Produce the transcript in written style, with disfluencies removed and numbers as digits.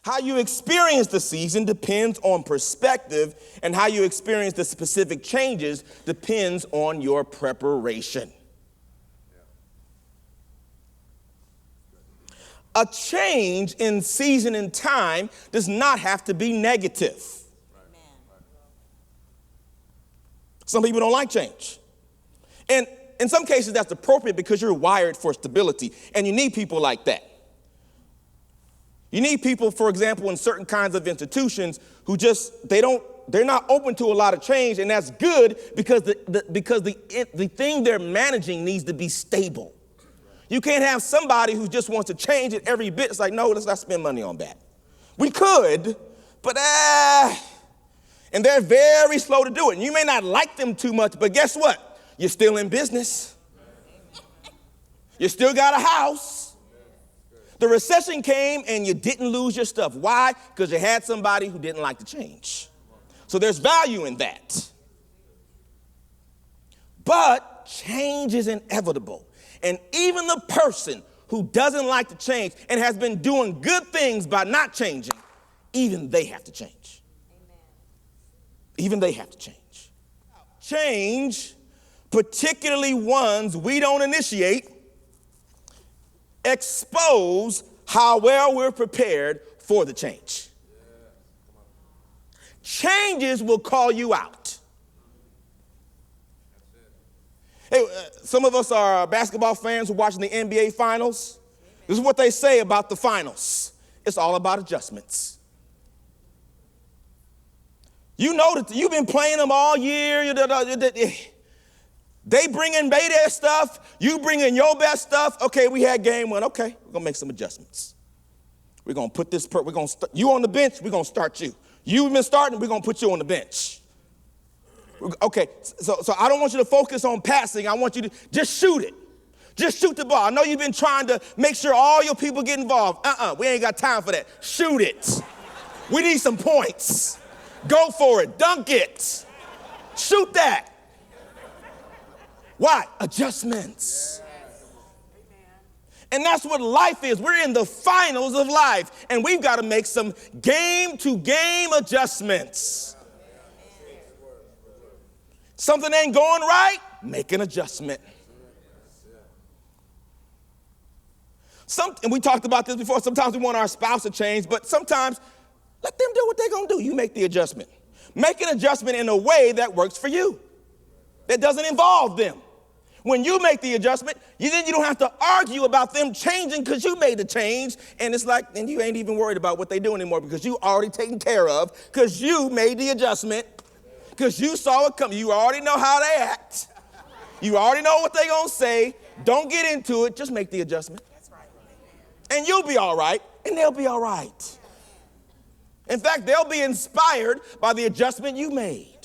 How you experience the season depends on perspective, and how you experience the specific changes depends on your preparation. A change in season and time does not have to be negative. Some people don't like change. And in some cases, that's appropriate because you're wired for stability, and you need people like that. You need people, for example, in certain kinds of institutions who they're not open to a lot of change, and that's good because the thing they're managing needs to be stable. You can't have somebody who just wants to change it every bit. It's like, no, let's not spend money on that. We could, but and they're very slow to do it. And you may not like them too much, but guess what? You're still in business. You still got a house. The recession came and you didn't lose your stuff. Why? Because you had somebody who didn't like to change. So there's value in that. But change is inevitable. And even the person who doesn't like to change and has been doing good things by not changing, even they have to change. Amen. Even they have to change. Change, particularly ones we don't initiate, expose how well we're prepared for the change. Changes will call you out. Hey, some of us are basketball fans who are watching the NBA finals. This is what they say about the finals. It's all about adjustments. You know that you've been playing them all year. They bring in their stuff. You bring in your best stuff. Okay, we had game one. Okay, we're going to make some adjustments. We're going to put this, you on the bench, we're going to start you. You've been starting, we're going to put you on the bench. Okay, so I don't want you to focus on passing. I want you to just shoot it. Just shoot the ball. I know you've been trying to make sure all your people get involved. We ain't got time for that. Shoot it. We need some points. Go for it. Dunk it. Shoot that. Why? Adjustments. And that's what life is. We're in the finals of life, and we've got to make some game-to-game adjustments. Something ain't going right, make an adjustment. And we talked about this before. Sometimes we want our spouse to change, but sometimes let them do what they're going to do. You make the adjustment. Make an adjustment in a way that works for you, that doesn't involve them. When you make the adjustment, you don't have to argue about them changing because you made the change. And it's like, and you ain't even worried about what they do anymore because you already taken care of because you made the adjustment, because you saw it coming. You already know how they act. You already know what they're going to say. Don't get into it. Just make the adjustment. And you'll be all right, and they'll be all right. In fact, they'll be inspired by the adjustment you made.